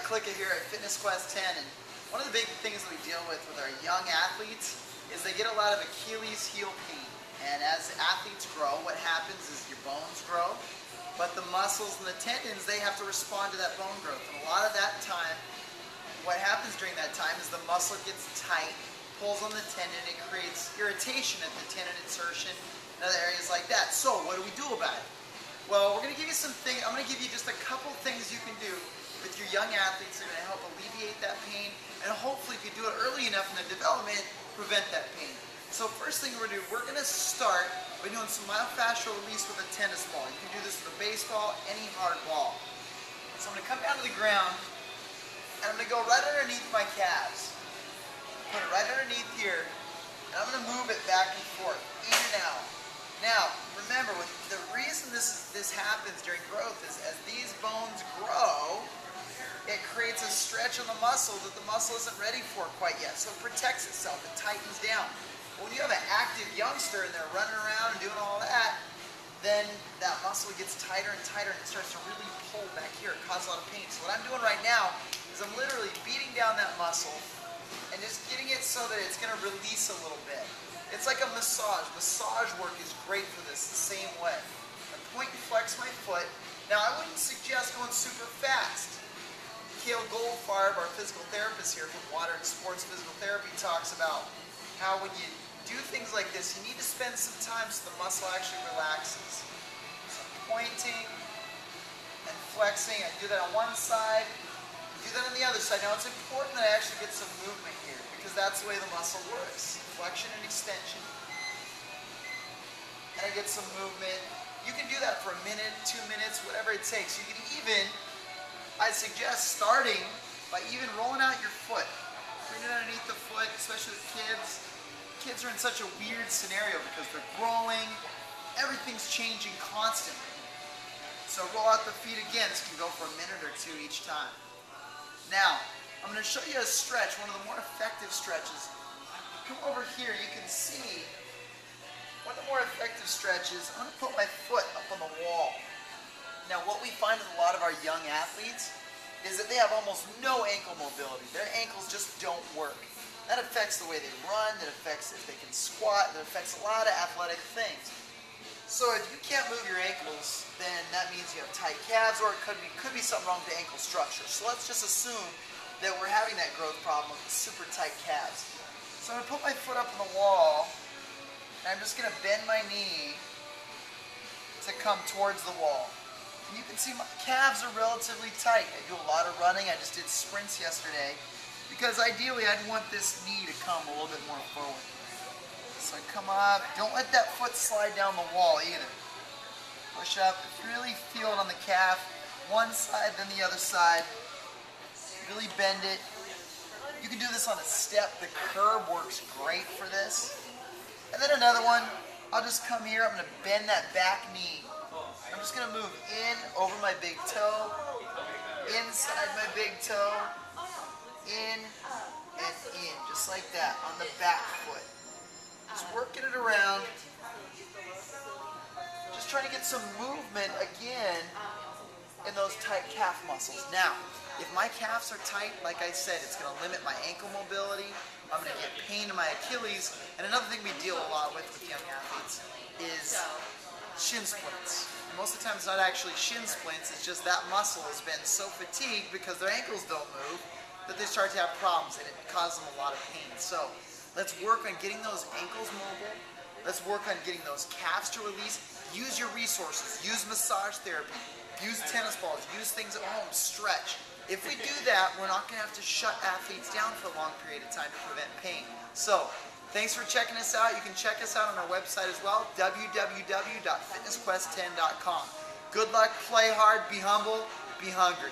Kilka here at Fitness Quest 10, and one of the big things that we deal with our young athletes is they get a lot of Achilles heel pain. And as athletes grow, what happens is your bones grow, but the muscles and the tendons, they have to respond to that bone growth. And a lot of that time, what happens during that time is the muscle gets tight, pulls on the tendon, it creates irritation at the tendon insertion and other areas like that. So what do we do about it? Well, we're going to give you some things. I'm going to give you just a couple things you can do with your young athletes that are going to help alleviate that pain, and hopefully if you do it early enough in the development, prevent that pain. So first thing we're going to do, we're going to start by doing some myofascial release with a tennis ball. You can do this with a baseball, any hard ball. So I'm going to come down to the ground, and I'm going to go right underneath my calves. Put it right underneath here, and I'm going to move it back and forth, in and out. Now, remember, the reason this happens during growth is as these bones grow, it creates a stretch on the muscle that the muscle isn't ready for quite yet. So it protects itself, it tightens down. But when you have an active youngster and they're running around and doing all that, then that muscle gets tighter and tighter and it starts to really pull back here. It causes a lot of pain. So what I'm doing right now is I'm literally beating down that muscle and just getting it so that it's going to release a little bit. It's like a massage. Massage work is great for this the same way. I point and flex my foot. Now I wouldn't suggest going super fast. Goldfarb, our physical therapist here from Water and Sports Physical Therapy, talks about how when you do things like this, you need to spend some time so the muscle actually relaxes. So pointing and flexing. I do that on one side, do that on the other side. Now it's important that I actually get some movement here because that's the way the muscle works. Flexion and extension. And I get some movement. You can do that for a minute, 2 minutes, whatever it takes. You can even, I suggest starting by even rolling out your foot. Bring it underneath the foot, especially with kids. Kids are in such a weird scenario because they're growing. Everything's changing constantly. So roll out the feet again. This can go for a minute or 2 each time. Now, I'm going to show you a stretch, one of the more effective stretches. Come over here, you can see one of the more effective stretches. I'm going to put my foot up on the wall. Now what we find with a lot of our young athletes is that they have almost no ankle mobility. Their ankles just don't work. That affects the way they run, that affects if they can squat, that affects a lot of athletic things. So if you can't move your ankles, then that means you have tight calves, or it could be something wrong with the ankle structure. So let's just assume that we're having that growth problem with super tight calves. So I'm going to put my foot up on the wall, and I'm just going to bend my knee to come towards the wall. And you can see my calves are relatively tight. I do a lot of running. I just did sprints yesterday because ideally I'd want this knee to come a little bit more forward. So I come up. Don't let that foot slide down the wall either. Push up. Really feel it on the calf. One side, then the other side. Really bend it. You can do this on a step. The curb works great for this. And then another one, I'll just come here. I'm going to bend that back knee. I'm just going to move in over my big toe, inside my big toe, in and in, just like that, on the back foot. Just working it around. Just trying to get some movement again in those tight calf muscles. Now, if my calves are tight, like I said, it's going to limit my ankle mobility. I'm going to get pain in my Achilles. And another thing we deal a lot with young athletes is shin splints. And most of the time it's not actually shin splints, it's just that muscle has been so fatigued because their ankles don't move that they start to have problems and it causes them a lot of pain. So let's work on getting those ankles mobile. Let's work on getting those calves to release. Use your resources. Use massage therapy. Use tennis balls. Use things at home. Stretch. If we do that, we're not going to have to shut athletes down for a long period of time to prevent pain. So, thanks for checking us out. You can check us out on our website as well, www.fitnessquest10.com. Good luck, play hard, be humble, be hungry.